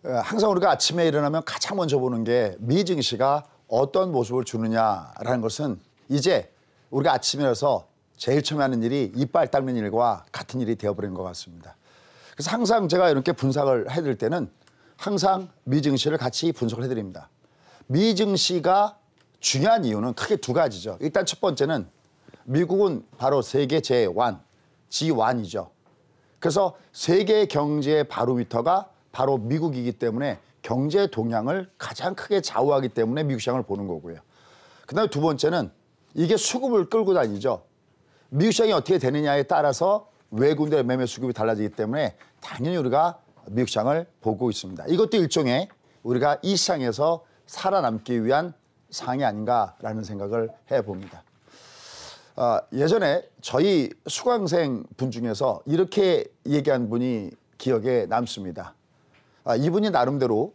항상 우리가 아침에 일어나면 가장 먼저 보는 게 미 증시가 어떤 모습을 주느냐라는 것은 이제 우리가 아침에 일어나서 제일 처음에 하는 일이 이빨 닦는 일과 같은 일이 되어버린 것 같습니다. 그래서 항상 제가 이렇게 분석을 해드릴 때는 항상 미 증시를 같이 분석을 해드립니다. 미 증시가 중요한 이유는 크게 두 가지죠. 일단 첫 번째는 미국은 바로 세계 제1, G1이죠. 그래서 세계 경제의 바로미터가 바로 미국이기 때문에 경제 동향을 가장 크게 좌우하기 때문에 미국 시장을 보는 거고요. 그다음에 두 번째는 이게 수급을 끌고 다니죠. 미국 시장이 어떻게 되느냐에 따라서 외국인들의 매매 수급이 달라지기 때문에 당연히 우리가 미국 시장을 보고 있습니다. 이것도 일종의 우리가 이 시장에서 살아남기 위한 상이 아닌가라는 생각을 해봅니다. 예전에 저희 수강생 분 중에서 이렇게 얘기한 분이 기억에 남습니다. 이분이 나름대로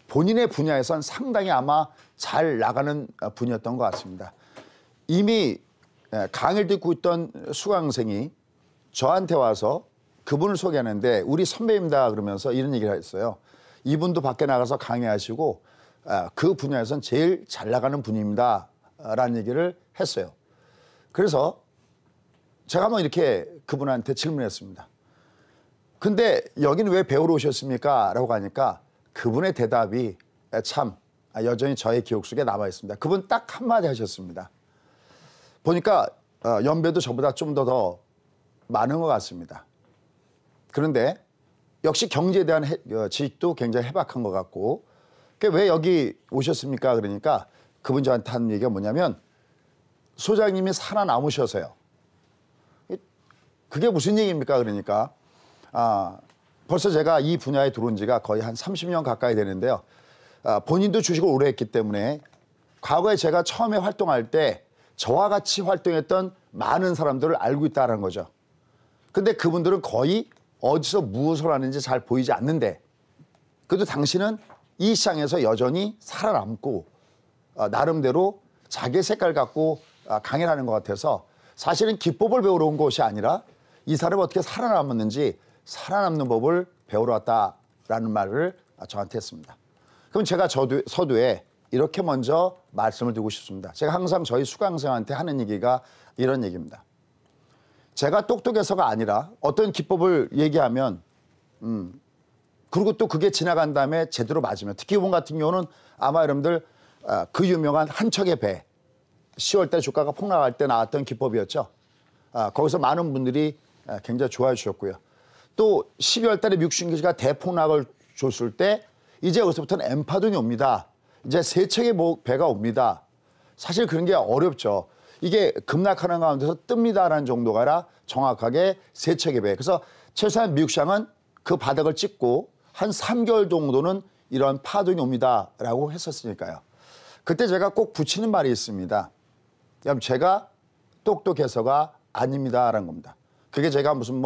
본인의 분야에선 상당히 아마 잘 나가는 분이었던 것 같습니다. 이미 강의를 듣고 있던 수강생이 저한테 와서 그분을 소개하는데 우리 선배입니다 그러면서 이런 얘기를 했어요. 이분도 밖에 나가서 강의하시고 그 분야에선 제일 잘 나가는 분입니다 라는 얘기를 했어요. 그래서 제가 한번 이렇게 그분한테 질문했습니다. 근데 여기는 왜 배우러 오셨습니까? 라고 하니까 그분의 대답이 참 여전히 저의 기억 속에 남아 있습니다. 그분 딱 한마디 하셨습니다. 보니까 연배도 저보다 좀 더 많은 것 같습니다. 그런데 역시 경제에 대한 지식도 굉장히 해박한 것 같고 왜 여기 오셨습니까? 그러니까 그분 저한테 하는 얘기가 뭐냐면 소장님이 살아남으셔서요. 그게 무슨 얘기입니까? 그러니까 벌써 제가 이 분야에 들어온 지가 거의 한 30년 가까이 되는데요. 본인도 주식을 오래 했기 때문에 과거에 제가 처음에 활동할 때 저와 같이 활동했던 많은 사람들을 알고 있다는 거죠. 근데 그분들은 거의 어디서 무엇을 하는지 잘 보이지 않는데 그래도 당신은 이 시장에서 여전히 살아남고 나름대로 자기 색깔 갖고 강의를 하는 것 같아서 사실은 기법을 배우러 온 것이 아니라 이 사람이 어떻게 살아남았는지 살아남는 법을 배우러 왔다라는 말을 저한테 했습니다. 그럼 제가 서두에 이렇게 먼저 말씀을 드리고 싶습니다. 제가 항상 저희 수강생한테 하는 얘기가 이런 얘기입니다. 제가 똑똑해서가 아니라 어떤 기법을 얘기하면 그리고 또 그게 지나간 다음에 제대로 맞으면 특히 이번 같은 경우는 아마 여러분들 그 유명한 한 척의 배 10월 달 주가가 폭락할 때 나왔던 기법이었죠. 거기서 많은 분들이 굉장히 좋아해 주셨고요. 또 12월 달에 미국 증시가 대폭락을 줬을 때 이제 여기서부터는 엠파동이 옵니다. 이제 세 척의 배가 옵니다. 사실 그런 게 어렵죠. 이게 급락하는 가운데서 뜹니다라는 정도가 아니라 정확하게 세 척의 배. 그래서 최소한 미국 시장은 그 바닥을 찍고 한 3개월 정도는 이런 파동이 옵니다라고 했었으니까요. 그때 제가 꼭 붙이는 말이 있습니다. 그럼 제가 똑똑해서가 아닙니다라는 겁니다. 그게 제가 무슨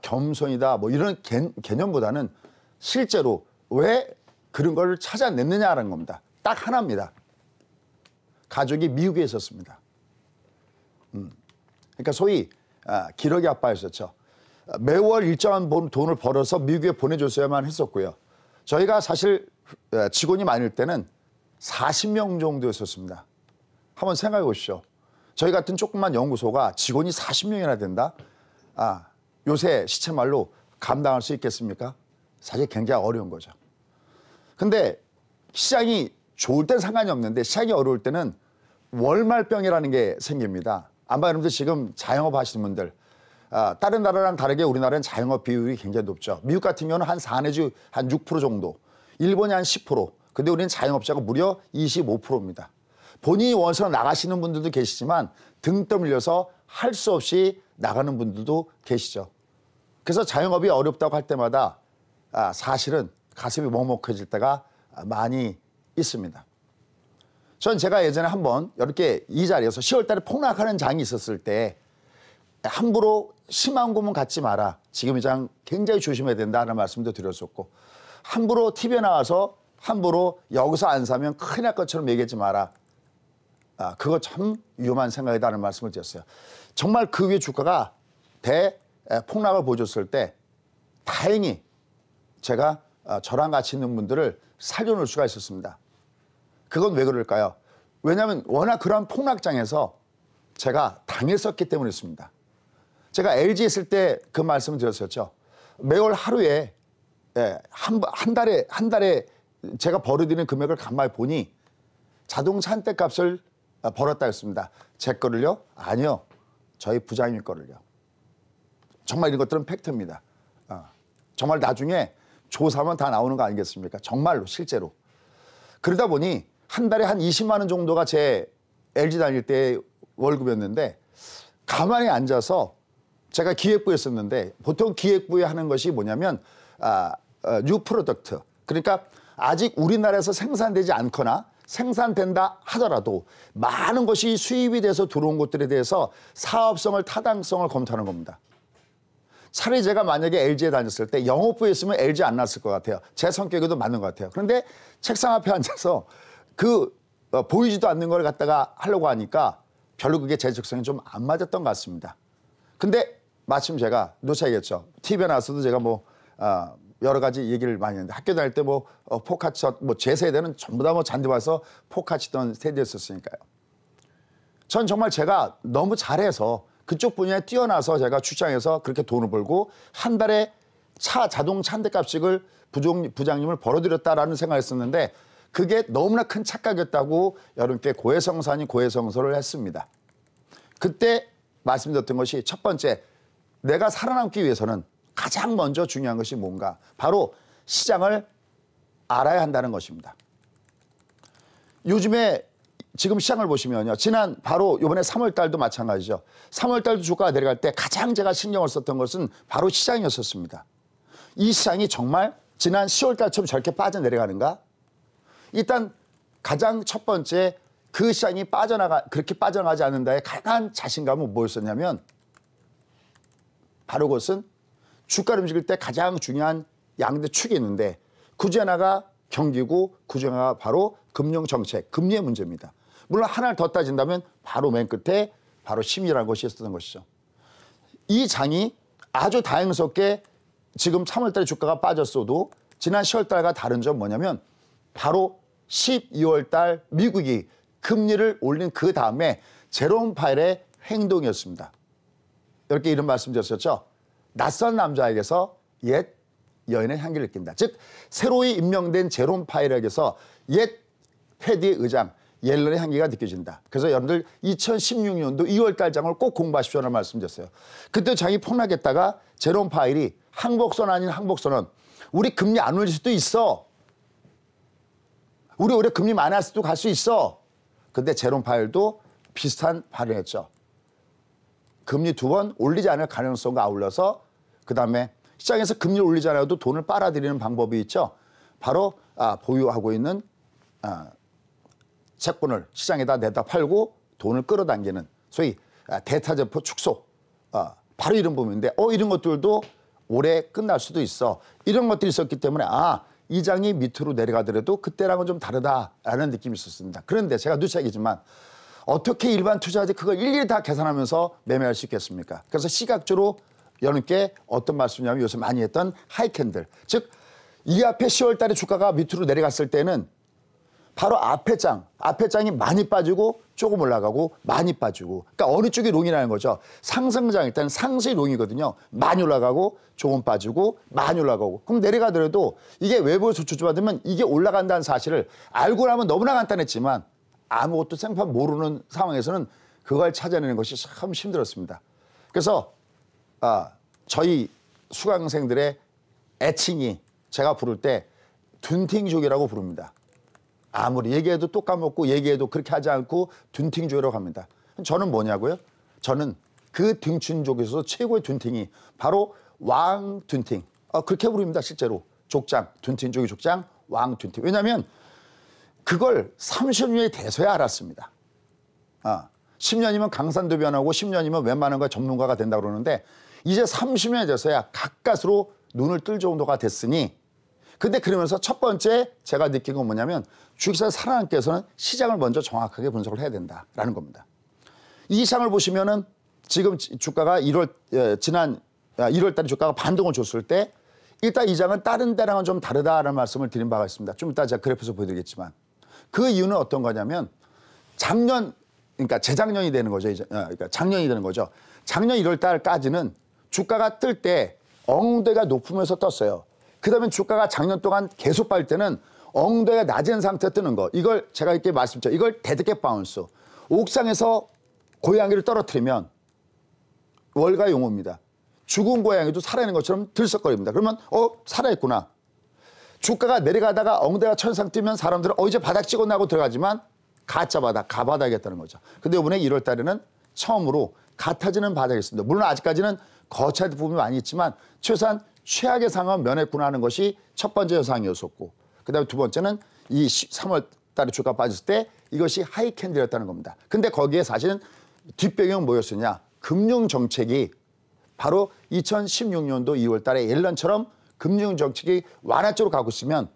겸손이다 이런 개념보다는 실제로 왜 그런 걸 찾아냈느냐라는 겁니다. 딱 하나입니다. 가족이 미국에 있었습니다. 그러니까 소위 기러기 아빠였었죠. 매월 일정한 돈을 벌어서 미국에 보내줬어야만 했었고요. 저희가 사실 직원이 많을 때는 40명 정도였었습니다. 한번 생각해 보십시오. 저희 같은 조그만 연구소가 직원이 40명이나 된다? 요새 시체말로 감당할 수 있겠습니까? 사실 굉장히 어려운 거죠. 근데 시장이 좋을 땐 상관이 없는데 시장이 어려울 때는 월말병이라는 게 생깁니다. 아마 여러분들 지금 자영업 하시는 분들 다른 나라랑 다르게 우리나라는 자영업 비율이 굉장히 높죠. 미국 같은 경우는 한 4 내지 한 6% 정도, 일본이 한 10%, 근데 우리는 자영업자가 무려 25%입니다. 본인이 원해서 나가시는 분들도 계시지만 등 떠밀려서 할 수 없이 나가는 분들도 계시죠. 그래서 자영업이 어렵다고 할 때마다 사실은 가슴이 먹먹해질 때가 많이 있습니다. 전 제가 예전에 한번 이렇게 이 자리에서 10월 달에 폭락하는 장이 있었을 때 함부로 심한 고문 갖지 마라. 지금 이 장 굉장히 조심해야 된다는 말씀도 드렸었고 함부로 TV에 나와서 함부로 여기서 안 사면 큰일 날 것처럼 얘기하지 마라. 그거 참 위험한 생각이다라는 말씀을 드렸어요. 정말 그 위에 주가가 대폭락을 보여줬을 때 다행히 제가 저랑 같이 있는 분들을 살려놓을 수가 있었습니다. 그건 왜 그럴까요? 왜냐하면 워낙 그런 폭락장에서 제가 당했었기 때문이었습니다. 제가 LG에 있을 때 그 말씀을 드렸었죠. 매월 하루에 한 달에 제가 벌어들이는 금액을 가만히 보니 자동차 한 대 값을 벌었다 했습니다. 제 거를요? 아니요. 저희 부장님 거를요. 정말 이런 것들은 팩트입니다. 정말 나중에 조사하면 다 나오는 거 아니겠습니까? 정말로 실제로. 그러다 보니 한 달에 한 20만 원 정도가 제 LG 다닐 때 월급이었는데 가만히 앉아서 제가 기획부였었는데 보통 기획부에 하는 것이 뭐냐면 뉴 프로덕트, 그러니까 아직 우리나라에서 생산되지 않거나 생산된다 하더라도 많은 것이 수입이 돼서 들어온 것들에 대해서 사업성을 타당성을 검토하는 겁니다. 차라리 제가 만약에 LG에 다녔을 때 영업부에 있으면 LG 안 났을 것 같아요. 제 성격에도 맞는 것 같아요. 그런데 책상 앞에 앉아서 보이지도 않는 걸 갖다가 하려고 하니까 별로 그게 제 적성에 좀 안 맞았던 것 같습니다. 근데 마침 제가 놓쳐야겠죠. TV에 나와서도 제가 여러 가지 얘기를 많이 했는데 학교 다닐 때 포카치, 제 세대는 전부 다 잔디봐서 포카치던 세대였었으니까요. 전 정말 제가 너무 잘해서 그쪽 분야에 뛰어나서 제가 출장해서 그렇게 돈을 벌고 한 달에 자동차 한 대 값씩을 부장님을 벌어들였다라는 생각을 했었는데 그게 너무나 큰 착각이었다고 여러분께 고해성사 아닌 고해성사를 했습니다. 그때 말씀드렸던 것이 첫 번째, 내가 살아남기 위해서는 가장 먼저 중요한 것이 뭔가? 바로 시장을 알아야 한다는 것입니다. 요즘에 지금 시장을 보시면요. 지난 바로 이번에 3월 달도 마찬가지죠. 3월 달도 주가가 내려갈 때 가장 제가 신경을 썼던 것은 바로 시장이었었습니다. 이 시장이 정말 지난 10월 달처럼 저렇게 빠져내려가는가? 일단 가장 첫 번째 그 시장이 그렇게 빠져나가지 않는다의 강한 자신감은 뭐였었냐면 바로 그것은 주가를 움직일 때 가장 중요한 양대 축이 있는데 그중 하나가 경기고 그중 하나가 바로 금융정책, 금리의 문제입니다. 물론 하나를 더 따진다면 바로 맨 끝에 바로 심리라는 것이 있었던 것이죠. 이 장이 아주 다행스럽게 지금 3월 달에 주가가 빠졌어도 지난 10월 달과 다른 점 뭐냐면 바로 12월 달 미국이 금리를 올린 그 다음에 제롬 파웰의 행동이었습니다. 이렇게 이런 말씀드렸었죠. 낯선 남자에게서 옛 여인의 향기를 느낀다. 즉 새로이 임명된 제롬 파웰에게서 옛 패드의 의장 옐런의 향기가 느껴진다. 그래서 여러분들 2016년도 2월 달 장을 꼭 공부하십시오라는 말씀드렸어요. 그때 장이 폭락했다가 제롬 파웰이 항복선 아닌 항복선언, 우리 금리 안 올릴 수도 있어. 우리 올해 금리 많이 할 수도 갈 수 있어. 근데 제롬 파웰도 비슷한 발언을 했죠. 금리 2번 올리지 않을 가능성과 아울러서 그다음에 시장에서 금리를 올리지 않아도 돈을 빨아들이는 방법이 있죠. 바로 보유하고 있는 채권을 시장에다 내다 팔고 돈을 끌어당기는 소위 대타점포 축소, 바로 이런 부분인데 이런 것들도 올해 끝날 수도 있어. 이런 것들이 있었기 때문에 이 장이 밑으로 내려가더라도 그때랑은 좀 다르다라는 느낌이 있었습니다. 그런데 제가 누차이지만 어떻게 일반 투자자들이 그걸 일일이 다 계산하면서 매매할 수 있겠습니까? 그래서 시각적으로 여러분께 어떤 말씀이냐면 요새 많이 했던 하이캔들, 즉 이 앞에 10월 달에 주가가 밑으로 내려갔을 때는 바로 앞에 장이 많이 빠지고 조금 올라가고 많이 빠지고, 그러니까 어느 쪽이 롱이라는 거죠. 상승장 일단 상수의 롱이거든요. 많이 올라가고 조금 빠지고 많이 올라가고. 그럼 내려가더라도 이게 외부에서 조주받으면 이게 올라간다는 사실을 알고 나면 너무나 간단했지만 아무것도 생판 모르는 상황에서는 그걸 찾아내는 것이 참 힘들었습니다. 그래서 저희 수강생들의 애칭이 제가 부를 때 둔팅족이라고 부릅니다. 아무리 얘기해도 또 까먹고 얘기해도 그렇게 하지 않고 둔팅족이라고 합니다. 저는 뭐냐고요? 저는 그 둔팅족에서 최고의 둔팅이 바로 왕둔팅. 그렇게 부릅니다. 실제로. 족장, 둔팅족이 족장, 왕둔팅. 왜냐하면 그걸 30년이 돼서야 알았습니다. 10년이면 강산도 변하고 10년이면 웬만한 거 전문가가 된다고 그러는데 이제 30년이 돼서야 가까스로 눈을 뜰 정도가 됐으니, 근데 그러면서 첫 번째 제가 느낀 건 뭐냐면 주식시장 살아남기 위해서는 시장을 먼저 정확하게 분석을 해야 된다라는 겁니다. 이 시장을 보시면은 지금 주가가 지난 1월 달에 주가가 반등을 줬을 때 일단 이 장은 다른 때랑은 좀 다르다라는 말씀을 드린 바가 있습니다. 좀 이따 제가 그래프에서 보여드리겠지만 그 이유는 어떤 거냐면 작년 그러니까 재작년이 되는 거죠. 그러니까 작년이 되는 거죠. 작년 1월 달까지는 주가가 뜰 때 엉덩이가 높으면서 떴어요. 그다음에 주가가 작년 동안 계속 빠질 때는 엉덩이가 낮은 상태에 뜨는 거. 이걸 제가 이렇게 말씀드렸죠. 이걸 데드캣 바운스. 옥상에서 고양이를 떨어뜨리면 월가 용어입니다. 죽은 고양이도 살아있는 것처럼 들썩거립니다. 그러면 살아있구나. 주가가 내려가다가 엉덩이가 천상 뛰면 사람들은 이제 바닥 찍었나 하고 들어가지만 가짜 바닥, 가바닥이었다는 거죠. 근데 이번에 1월 달에는 처음으로 같아지는 바닥이 있습니다. 물론 아직까지는 거쳐야 부분이 많이 있지만 최소한 최악의 상황은 면했구나 하는 것이 첫 번째 현상이었었고 그다음에 두 번째는 이 3월 달에 주가 빠졌을 때 이것이 하이 캔들이었다는 겁니다. 근데 거기에 사실은 뒷배경은 뭐였느냐. 금융 정책이 바로 2016년도 2월 달에 옐런처럼 금융 정책이 완화 쪽으로 가고 있으면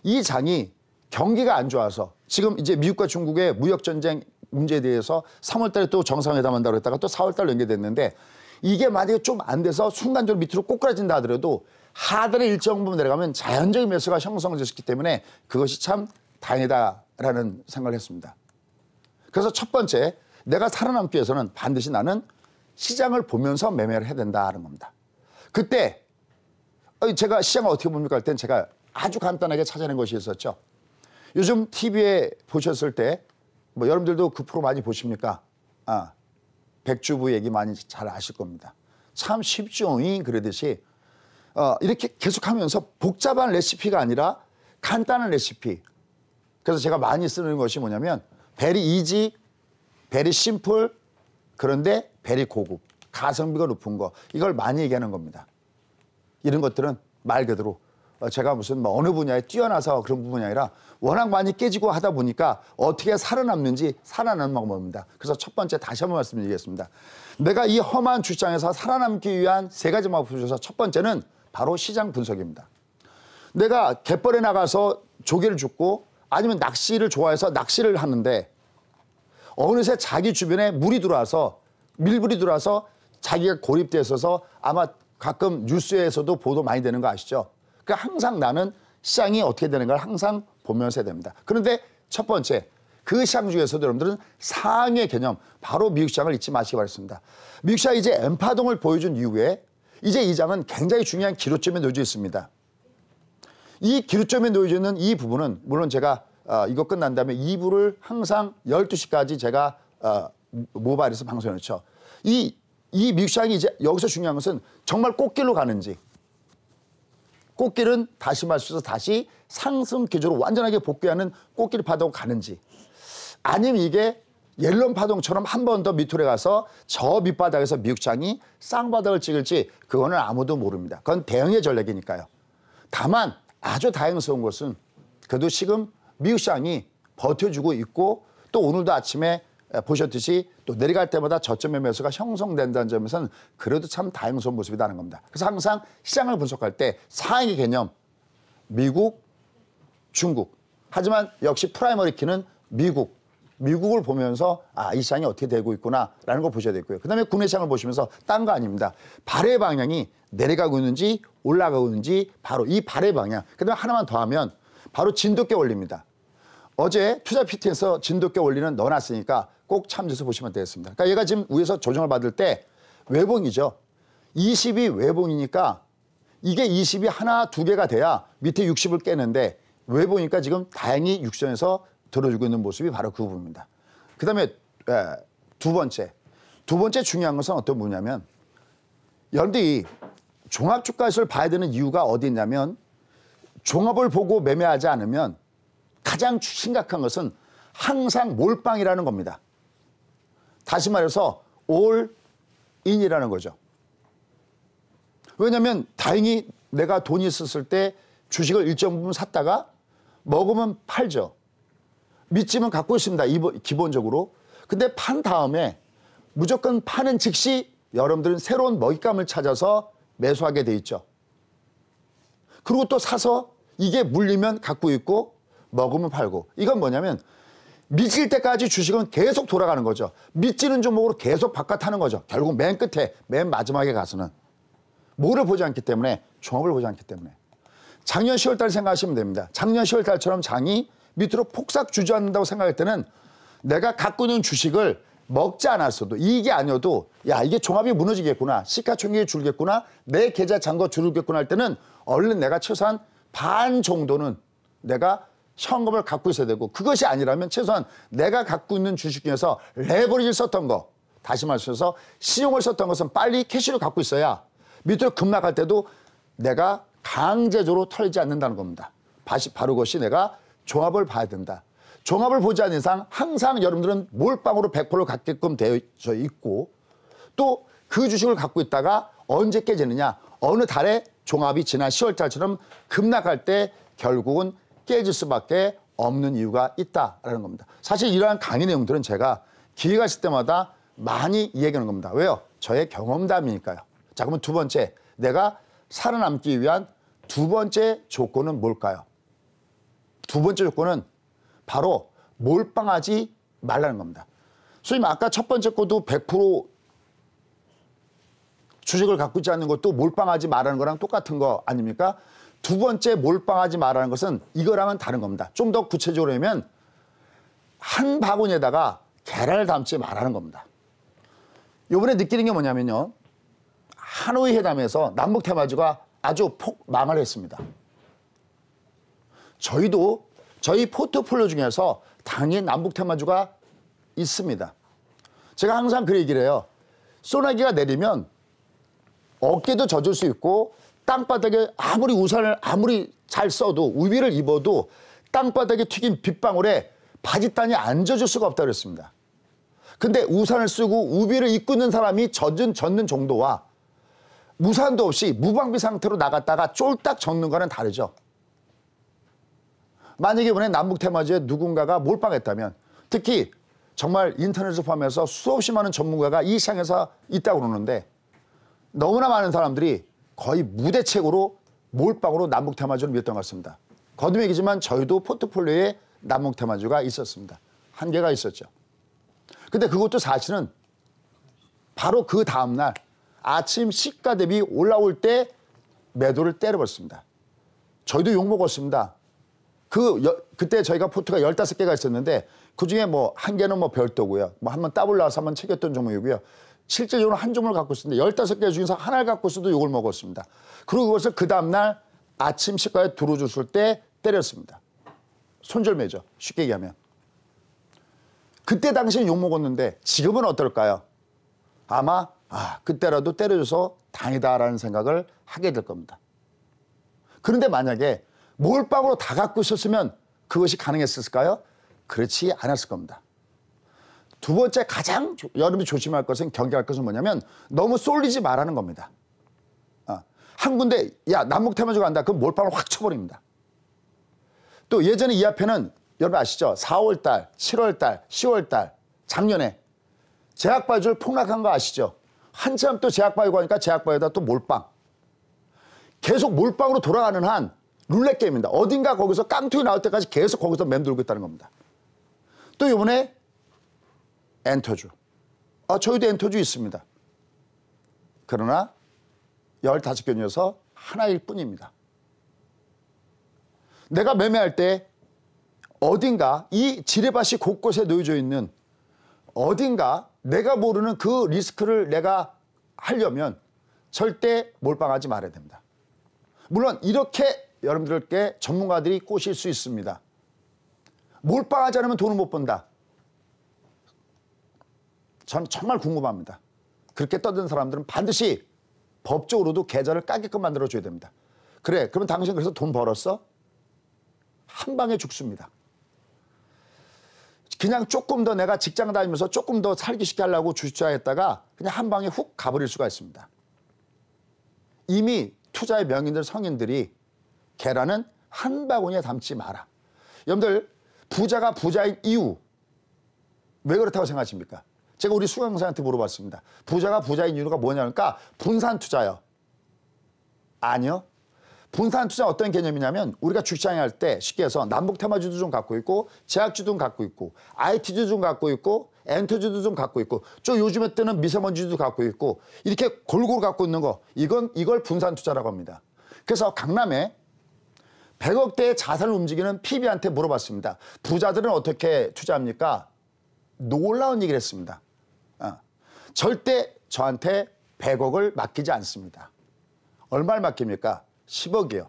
이 장이 경기가 안 좋아서 지금 이제 미국과 중국의 무역 전쟁 문제에 대해서 3월 달에 또 정상회담 한다고 했다가 또 4월 달로 연계됐는데 이게 만약에 좀 안 돼서 순간적으로 밑으로 꼬꾸라진다 하더라도 하단의 일정 부분 내려가면 자연적인 매수가 형성됐기 때문에 그것이 참 다행이다라는 생각을 했습니다. 그래서 첫 번째 내가 살아남기 위해서는 반드시 나는 시장을 보면서 매매를 해야 된다는 겁니다. 그때 제가 시장을 어떻게 봅니까 할 땐 제가 아주 간단하게 찾아낸 것이 있었죠. 요즘 TV에 보셨을 때 뭐 여러분들도 그 프로 많이 보십니까? 백주부 얘기 많이 잘 아실 겁니다. 참 쉽죠. 그러듯이 이렇게 계속하면서 복잡한 레시피가 아니라 간단한 레시피. 그래서 제가 많이 쓰는 것이 뭐냐면 very easy, very simple 그런데 very 고급, 가성비가 높은 거 이걸 많이 얘기하는 겁니다. 이런 것들은 말 그대로 제가 무슨 뭐 어느 분야에 뛰어나서 그런 부분이 아니라 워낙 많이 깨지고 하다 보니까 어떻게 살아남는지 살아남는 방법입니다. 그래서 첫 번째 다시 한번 말씀드리겠습니다. 내가 이 험한 주장에서 살아남기 위한 세 가지 방법을 주셔서 첫 번째는 바로 시장 분석입니다. 내가 갯벌에 나가서 조개를 줍고 아니면 낚시를 좋아해서 낚시를 하는데 어느새 자기 주변에 물이 들어와서 밀물이 들어와서 자기가 고립돼 있어서 아마 가끔 뉴스에서도 보도 많이 되는 거 아시죠? 그러니까 항상 나는 시장이 어떻게 되는 걸 항상 보면서 해야 됩니다. 그런데 첫 번째 그 시장 중에서도 여러분들은 상위의 개념 바로 미국 시장을 잊지 마시기 바랍니다. 미국 시장이 이제 N파동을 보여준 이후에 이제 이 장은 굉장히 중요한 기로점에 놓여져 있습니다. 이 기로점에 놓여져 있는 이 부분은 물론 제가 이거 끝난 다음에 2부를 항상 12시까지 제가 모바일에서 방송했죠. 이 미국 시장이 이제 여기서 중요한 것은 정말 꽃길로 가는지 꽃길은 다시 말씀해서 다시 상승 기조로 완전하게 복귀하는 꽃길 파동 가는지 아니면 이게 옐런 파동처럼 한 번 더 밑으로 가서 저 밑바닥에서 미국 시장이 쌍바닥을 찍을지 그거는 아무도 모릅니다. 그건 대응의 전략이니까요. 다만 아주 다행스러운 것은 그래도 지금 미국 시장이 버텨주고 있고 또 오늘도 아침에 보셨듯이 또 내려갈 때마다 저점의 매수가 형성된다는 점에서는 그래도 참 다행스러운 모습이라는 겁니다. 그래서 항상 시장을 분석할 때 상위 개념 미국, 중국 하지만 역시 프라이머리 키는 미국을 보면서 이 시장이 어떻게 되고 있구나라는 걸 보셔야 되고요. 그다음에 국내 시장을 보시면서 딴 거 아닙니다. 발의 방향이 내려가고 있는지 올라가고 있는지 바로 이 발의 방향. 그다음에 하나만 더 하면 바로 진돗개 원리입니다. 어제 투자 PT에서 진돗개 원리는 넣어놨으니까 꼭 참조해서 보시면 되겠습니다. 그러니까 얘가 지금 위에서 조정을 받을 때 외봉이죠. 20이 외봉이니까 이게 20이 하나, 두 개가 돼야 밑에 60을 깨는데 외봉이니까 지금 다행히 육선에서 들어주고 있는 모습이 바로 그 부분입니다. 그 다음에 두 번째 중요한 것은 어떤 부분이냐면 여러분들이 종합주가지수를 봐야 되는 이유가 어디 있냐면 종합을 보고 매매하지 않으면 가장 심각한 것은 항상 몰빵이라는 겁니다. 다시 말해서 올인이라는 거죠. 왜냐하면 다행히 내가 돈이 있었을 때 주식을 일정 부분 샀다가 먹으면 팔죠. 믿지면 갖고 있습니다. 기본적으로. 근데 판 다음에 무조건 파는 즉시 여러분들은 새로운 먹잇감을 찾아서 매수하게 돼 있죠. 그리고 또 사서 이게 물리면 갖고 있고 먹으면 팔고. 이건 뭐냐면 미칠 때까지 주식은 계속 돌아가는 거죠. 미치는 종목으로 계속 바깥하는 거죠. 결국 맨 끝에 맨 마지막에 가서는. 뭐를 보지 않기 때문에? 종합을 보지 않기 때문에. 작년 10월 달 생각하시면 됩니다. 작년 10월 달처럼 장이 밑으로 폭삭 주저앉는다고 생각할 때는 내가 갖고 있는 주식을 먹지 않았어도, 이익이 아니어도 야, 이게 종합이 무너지겠구나, 시가총액이 줄겠구나, 내 계좌 잔고 줄겠구나 할 때는 얼른 내가 최소한 반 정도는 내가 현금을 갖고 있어야 되고, 그것이 아니라면 최소한 내가 갖고 있는 주식 중에서 레버리지를 썼던 거, 다시 말해서 시용을 썼던 것은 빨리 캐시를 갖고 있어야 밑으로 급락할 때도 내가 강제적으로 털지 않는다는 겁니다. 바로 그것이 내가 종합을 봐야 된다. 종합을 보지 않는 이상 항상 여러분들은 몰빵으로 100%를 갖게끔 되어 있고, 또 그 주식을 갖고 있다가 언제 깨지느냐, 어느 달에 종합이 지난 10월 달처럼 급락할 때 결국은 깨질 수밖에 없는 이유가 있다라는 겁니다. 사실 이러한 강의 내용들은 제가 기회가 있을 때마다 많이 얘기하는 겁니다. 왜요? 저의 경험담이니까요. 자, 그러면 두 번째, 내가 살아남기 위한 두 번째 조건은 뭘까요? 두 번째 조건은 바로 몰빵하지 말라는 겁니다. 선생님, 아까 첫 번째 것도 100% 주식을 갖고 있지 않는 것도 몰빵하지 말라는 거랑 똑같은 거 아닙니까? 두 번째 몰빵하지 말라는 것은 이거랑은 다른 겁니다. 좀 더 구체적으로 하면 한 바구니에다가 계란을 담지 말라는 겁니다. 이번에 느끼는 게 뭐냐면요, 하노이 회담에서 남북 테마주가 아주 폭망을 했습니다. 저희도 저희 포트폴리오 중에서 당연히 남북 테마주가 있습니다. 제가 항상 그 얘기를 해요. 소나기가 내리면 어깨도 젖을 수 있고, 땅바닥에 아무리 우산을 아무리 잘 써도, 우비를 입어도 땅바닥에 튀긴 빗방울에 바짓단이 안 젖을 수가 없다고 그랬습니다. 근데 우산을 쓰고 우비를 입고 있는 사람이 젖는 정도와 우산도 없이 무방비 상태로 나갔다가 쫄딱 젖는 거는 다르죠. 만약에 이번에 남북 테마주에 누군가가 몰빵했다면, 특히 정말 인터넷을 포함해서 수없이 많은 전문가가 이 시장에서 있다고 그러는데, 너무나 많은 사람들이 거의 무대책으로 몰빵으로 남북 테마주를 믿었던 것 같습니다. 거듭 얘기지만 저희도 포트폴리오에 남북 테마주가 있었습니다. 한 개가 있었죠. 근데 그것도 사실은 바로 그 다음날 아침 시가 대비 올라올 때 매도를 때려버렸습니다. 저희도 욕먹었습니다. 그때 저희가 포트가 15개가 있었는데, 그 중에 뭐 한 개는 뭐 별도고요. 뭐 한번 따블라서 한번 챙겼던 종목이고요. 실제적으로 한 종목을 갖고 있었는데 15개 중에서 하나를 갖고 있어도 욕을 먹었습니다. 그리고 그것을 그 다음날 아침 시가에 들어줬을 때 때렸습니다. 손절매죠. 쉽게 얘기하면. 그때 당시엔 욕먹었는데 지금은 어떨까요? 아마 그때라도 때려줘서 다행이다라는 생각을 하게 될 겁니다. 그런데 만약에 몰빵으로 다 갖고 있었으면 그것이 가능했을까요? 그렇지 않았을 겁니다. 두 번째 가장 여러분이 조심할 것은, 경계할 것은 뭐냐면 너무 쏠리지 말라는 겁니다. 한 군데 야 남북 테마주가 간다, 그럼 몰빵을 확 쳐버립니다. 또 예전에 이 앞에는 여러분 아시죠? 4월달, 7월달, 10월달 작년에 제약바이오를 폭락한 거 아시죠? 한참 또 제약바이오 하니까 제약바이오에다 또 몰빵. 계속 몰빵으로 돌아가는 한 룰렛 게임입니다. 어딘가 거기서 깡통이 나올 때까지 계속 거기서 맴돌고 있다는 겁니다. 또 이번에 엔터주. 저희도 엔터주 있습니다. 그러나 15개 중에서 하나일 뿐입니다. 내가 매매할 때 어딘가 이 지뢰밭이 곳곳에 놓여져 있는, 어딘가 내가 모르는 그 리스크를 내가 하려면 절대 몰빵하지 말아야 됩니다. 물론 이렇게 여러분들께 전문가들이 꼬실 수 있습니다. 몰빵하지 않으면 돈을 못 번다. 저는 정말 궁금합니다. 그렇게 떠드는 사람들은 반드시 법적으로도 계좌를 까게끔 만들어줘야 됩니다. 그래, 그러면 당신 그래서 돈 벌었어? 한 방에 죽습니다. 그냥 조금 더 내가 직장 다니면서 조금 더 살기 쉽게 하려고 주식 투자했다가 그냥 한 방에 훅 가버릴 수가 있습니다. 이미 투자의 명인들, 성인들이 계란은 한 바구니에 담지 마라. 여러분들, 부자가 부자인 이유 왜 그렇다고 생각하십니까? 제가 우리 수강생한테 물어봤습니다. 부자가 부자인 이유가 뭐냐니까 분산 투자요. 아니요. 분산 투자 어떤 개념이냐면 우리가 주식시장에 할 때 쉽게 해서 남북 테마주도 좀 갖고 있고 제약주도 좀 갖고 있고 IT주도 좀 갖고 있고 엔터주도 좀 갖고 있고 저 요즘에 뜨는 미세먼지도 갖고 있고 이렇게 골고루 갖고 있는 거 이걸 분산 투자라고 합니다. 그래서 강남에 100억대의 자산을 움직이는 PB한테 물어봤습니다. 부자들은 어떻게 투자합니까? 놀라운 얘기를 했습니다. 절대 저한테 100억을 맡기지 않습니다. 얼마를 맡깁니까? 10억이요.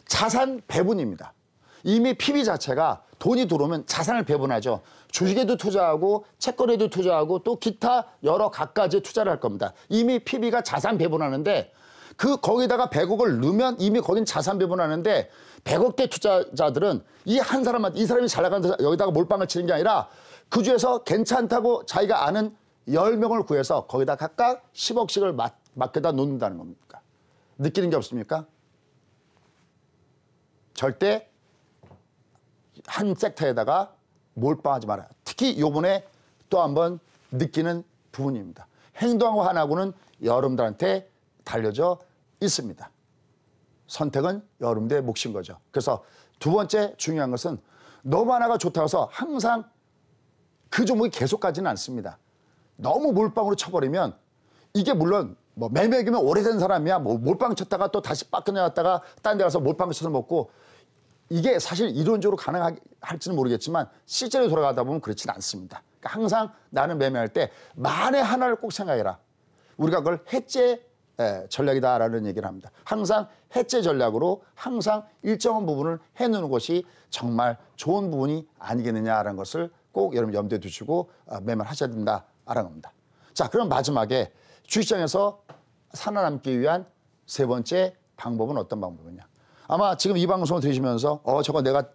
자산 배분입니다. 이미 PB 자체가 돈이 들어오면 자산을 배분하죠. 주식에도 투자하고 채권에도 투자하고 또 기타 여러 갖가지 투자를 할 겁니다. 이미 PB가 자산 배분하는데 거기다가 100억을 넣으면 이미 거긴 자산 배분하는데 100억대 투자자들은 이 한 사람한테 이 사람이 잘 나간다 여기다가 몰빵을 치는 게 아니라 그 중에서 괜찮다고 자기가 아는 10명을 구해서 거기다 각각 10억씩을 맡겨다 놓는다는 겁니까? 느끼는 게 없습니까? 절대 한 섹터에다가 몰빵하지 말아요. 특히 요번에 또 한번 느끼는 부분입니다. 행동 하나하고는 여러분들한테 달려져 있습니다. 선택은 여러분들의 몫인 거죠. 그래서 두 번째 중요한 것은 너무 하나가 좋다고 해서 항상 그 종목이 계속 가지는 않습니다. 너무 몰빵으로 쳐버리면 이게 물론 뭐 매매기면 오래된 사람이야 뭐 몰빵 쳤다가 또 다시 빠져나갔다가 딴 데 가서 몰빵 쳐서 먹고 이게 사실 이론적으로 가능할지는 모르겠지만 실제로 돌아가다 보면 그렇지는 않습니다. 그러니까 항상 나는 매매할 때 만에 하나를 꼭 생각해라. 우리가 그걸 해제 전략이다라는 얘기를 합니다. 항상 해제 전략으로 항상 일정한 부분을 해놓는 것이 정말 좋은 부분이 아니겠느냐라는 것을 꼭 여러분 염두에 두시고 매매를 하셔야 된다라는 겁니다. 자, 그럼 마지막에 주식시장에서 살아남기 위한 세 번째 방법은 어떤 방법이냐? 아마 지금 이 방송을 들으시면서 저거 내가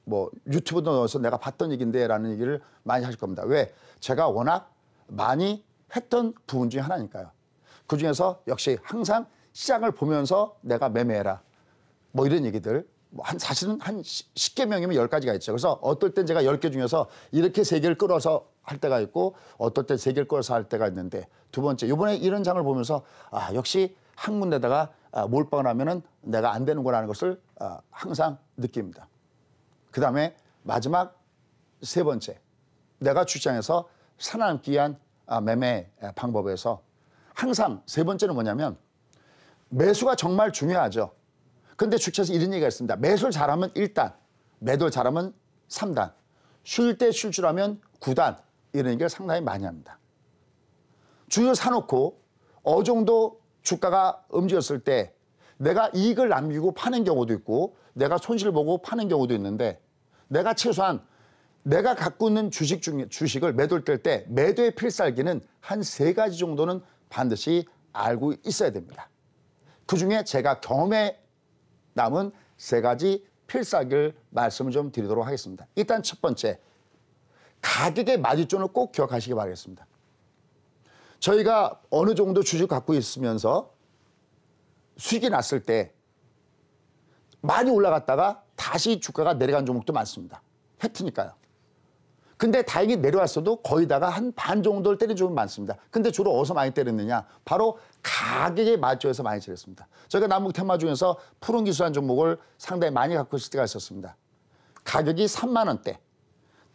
뭐 유튜브도 넣어서 내가 봤던 얘기인데라는 얘기를 많이 하실 겁니다. 왜? 제가 워낙 많이 했던 부분 중에 하나니까요. 그중에서 역시 항상 시장을 보면서 내가 매매해라. 뭐 이런 얘기들. 사실은 한 10개명이면 10가지가 있죠. 그래서 어떨 땐 제가 10개 중에서 이렇게 3개를 끌어서 할 때가 있고 어떨 땐 3개를 끌어서 할 때가 있는데 두 번째, 이번에 이런 장을 보면서 역시 한 군데다가 몰빵을 하면은 내가 안 되는구나 하는 것을 항상 느낍니다. 그 다음에 마지막 세 번째, 내가 주식시장에서 살아남기 위한 매매 방법에서 항상 세 번째는 뭐냐면 매수가 정말 중요하죠. 근데 주식시장에서 이런 얘기가 있습니다. 매수를 잘하면 1단, 매도를 잘하면 3단, 쉴 때 쉴 줄 알면 9단 이런 얘기를 상당히 많이 합니다. 주식을 사놓고 어느 정도 주가가 움직였을 때 내가 이익을 남기고 파는 경우도 있고 내가 손실 보고 파는 경우도 있는데 내가 최소한 내가 갖고 있는 주식을 매도를 뗄 때 매도의 필살기는 한 3가지 정도는 반드시 알고 있어야 됩니다. 그중에 제가 경험에 남은 3가지 필살기를 말씀을 좀 드리도록 하겠습니다. 일단 첫 번째, 가격의 마디존을 꼭 기억하시기 바라겠습니다. 저희가 어느 정도 주식 갖고 있으면서 수익이 났을 때 많이 올라갔다가 다시 주가가 내려간 종목도 많습니다. 팩트니까요. 근데 다행히 내려왔어도 거의다가 한 반 정도를 때린 종목이 많습니다. 근데 주로 어디서 많이 때렸느냐? 바로 가격에 맞춰서 많이 때렸습니다. 저희가 남북 테마 중에서 푸른 기술한 종목을 상당히 많이 갖고 있을 때가 있었습니다. 가격이 3만 원대.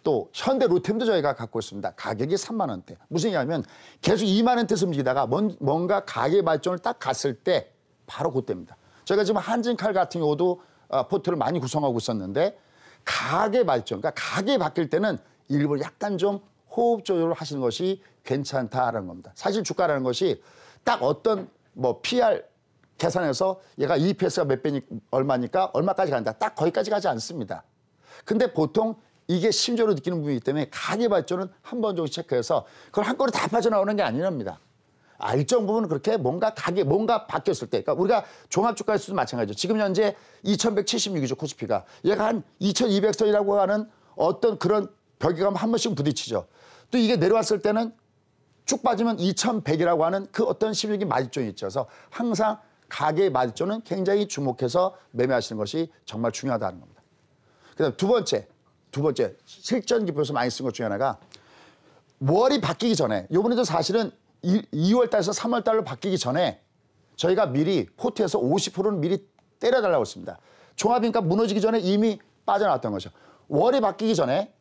또 현대 로템도 저희가 갖고 있습니다. 가격이 3만 원대. 무슨 얘기냐면 계속 2만 원대에서 움직이다가 뭔가 가격의 발전을 딱 갔을 때 바로 그때입니다. 저희가 지금 한진칼 같은 경우도 포트를 많이 구성하고 있었는데 가격의 발전, 그러니까 가격이 바뀔 때는 일부러 약간 좀 호흡 조절을 하시는 것이 괜찮다라는 겁니다. 사실 주가라는 것이 딱 어떤 뭐 PR 계산해서 얘가 EPS가 몇 배니 얼마니까 얼마까지 간다. 딱 거기까지 가지 않습니다. 근데 보통 이게 심적으로 느끼는 부분이기 때문에 가계 발전은 한 번 정도 체크해서 그걸 한꺼번에 다 빠져나오는 게 아니랍니다. 일정 부분은 그렇게 뭔가 바뀌었을 때, 그러니까 우리가 종합주가에서도 마찬가지죠. 지금 현재 2176이죠, 코스피가. 얘가 한 2200선이라고 하는 어떤 그런 벽에 가면 한 번씩 부딪히죠. 또 이게 내려왔을 때는 쭉 빠지면 2100이라고 하는 그 어떤 심리적인 마디존이 있죠. 그래서 항상 가계의 마디존은 굉장히 주목해서 매매하시는 것이 정말 중요하다는 겁니다. 그다음 두 번째 실전 기법에서 많이 쓴 것 중에 하나가 월이 바뀌기 전에, 이번에도 사실은 2월 달에서 3월 달로 바뀌기 전에 저희가 미리 포트에서 50%는 미리 때려달라고 했습니다. 종합인가 무너지기 전에 이미 빠져나왔던 거죠. 월이 바뀌기 전에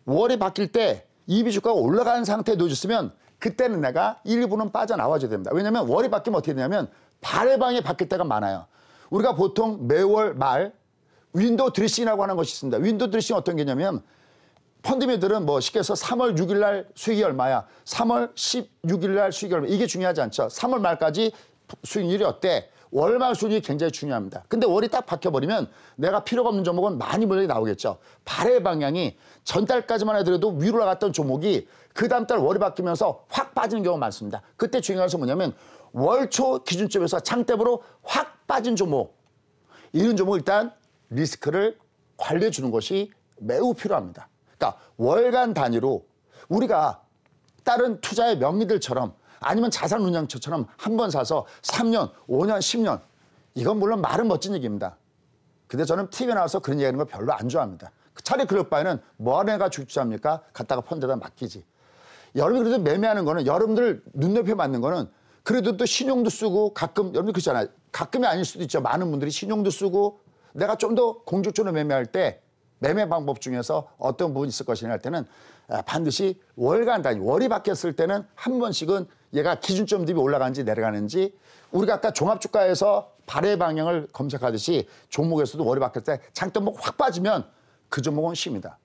월이 바뀔 때 EB 주가가 올라가는 상태에 놓여졌으면 그때는 내가 일부는 빠져나와줘야 됩니다. 왜냐하면 월이 바뀌면 어떻게 되냐면 발해방이 바뀔 때가 많아요. 우리가 보통 매월 말 윈도우 드레싱이라고 하는 것이 있습니다. 윈도우 드레싱 어떤 개념이냐면 펀드매들은 뭐 쉽게 해서 3월 6일 날 수익이 얼마야? 3월 16일 날 수익이 얼마? 이게 중요하지 않죠. 3월 말까지 수익률이 어때? 월말 수익이 굉장히 중요합니다. 근데 월이 딱 바뀌어버리면 내가 필요가 없는 종목은 많이 물량이 나오겠죠. 발해 방향이 전달까지만 해도 위로 올라갔던 종목이 그 다음 달 월이 바뀌면서 확 빠지는 경우가 많습니다. 그때 중요한 것은 뭐냐면 월초 기준점에서 장대으로 확 빠진 종목. 이런 종목 일단 리스크를 관리해 주는 것이 매우 필요합니다. 그러니까 월간 단위로 우리가 다른 투자의 명의들처럼 아니면 자산운용처처럼 한 번 사서 3년, 5년, 10년 이건 물론 말은 멋진 얘기입니다. 근데 저는 TV에 나와서 그런 얘기하는 거 별로 안 좋아합니다. 차라리 그럴 바에는 뭐 하는 애가 주주합니까? 갖다가 펀드에다 맡기지. 여러분이 그래도 매매하는 거는 여러분들 눈높이에 맞는 거는 그래도 또 신용도 쓰고 가끔 여러분들 그렇잖아요. 가끔이 아닐 수도 있죠. 많은 분들이 신용도 쓰고 내가 좀 더 공격적으로 매매할 때 매매 방법 중에서 어떤 부분이 있을 것이냐 할 때는 반드시 월간 단위, 월이 바뀌었을 때는 한 번씩은 얘가 기준점 대비 올라가는지 내려가는지 우리가 아까 종합주가에서 발해 방향을 검색하듯이 종목에서도 월이 바뀔 때 장대목 확 빠지면 그 종목은 쉽니다.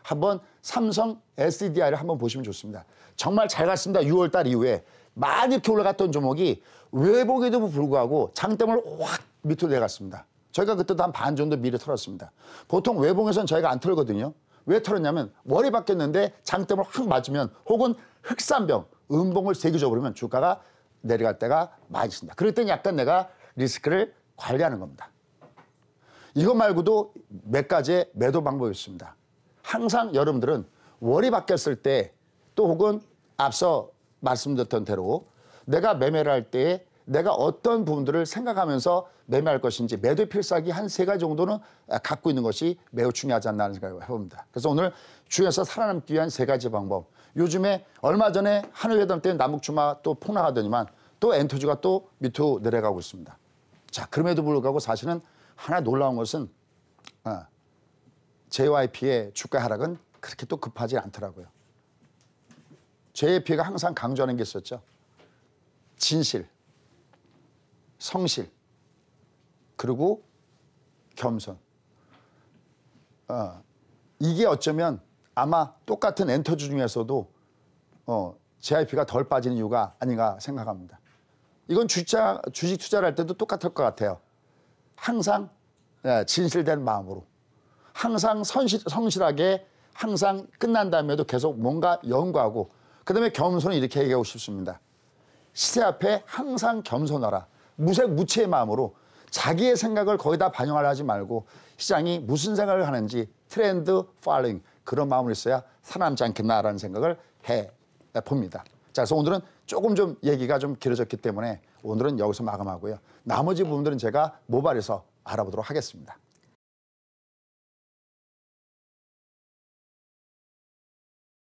한번 삼성 SDI를 한번 보시면 좋습니다. 정말 잘 갔습니다. 6월 달 이후에 많이 이렇게 올라갔던 종목이 외복에도 불구하고 장대목을 확 밑으로 내려갔습니다. 저희가 그때도 한 반 정도 미리 털었습니다. 보통 외봉에서는 저희가 안 털거든요. 왜 털었냐면 월이 바뀌었는데 장대목을 확 맞으면 혹은 흑산병, 음봉을 세게 줘버리면 주가가 내려갈 때가 많이 있습니다. 그럴 때는 약간 내가 리스크를 관리하는 겁니다. 이것 말고도 몇 가지의 매도 방법이 있습니다. 항상 여러분들은 월이 바뀌었을 때 또 혹은 앞서 말씀드렸던 대로 내가 매매를 할 때에 내가 어떤 부분들을 생각하면서 매매할 것인지 매도 필살기 한 3가지 정도는 갖고 있는 것이 매우 중요하지 않나 하는 생각을 해봅니다. 그래서 오늘 주에서 살아남기 위한 3가지 방법. 요즘에 얼마 전에 한우회담 때 남북주마 또 폭락하더니만 또 엔터주가 또 밑으로 내려가고 있습니다. 자, 그럼에도 불구하고 사실은 하나 놀라운 것은 JYP의 주가 하락은 그렇게 또 급하지 않더라고요. JYP가 항상 강조하는 게 있었죠. 진실, 성실, 그리고 겸손. 이게 어쩌면 아마 똑같은 엔터주 중에서도 JYP가 덜 빠지는 이유가 아닌가 생각합니다. 이건 주식 투자를 할 때도 똑같을 것 같아요. 항상 진실된 마음으로, 항상 성실하게 항상 끝난 다음에도 계속 뭔가 연구하고 그다음에 겸손을 이렇게 얘기하고 싶습니다. 시세 앞에 항상 겸손하라. 무색무취의 마음으로 자기의 생각을 거기다 반영하려 하지 말고 시장이 무슨 생각을 하는지 트렌드 팔로잉 그런 마음을 있어야 살아남지 않겠나라는 생각을 해봅니다. 자, 그래서 오늘은 조금 좀 얘기가 좀 길어졌기 때문에 오늘은 여기서 마감하고요. 나머지 부분들은 제가 모바일에서 알아보도록 하겠습니다.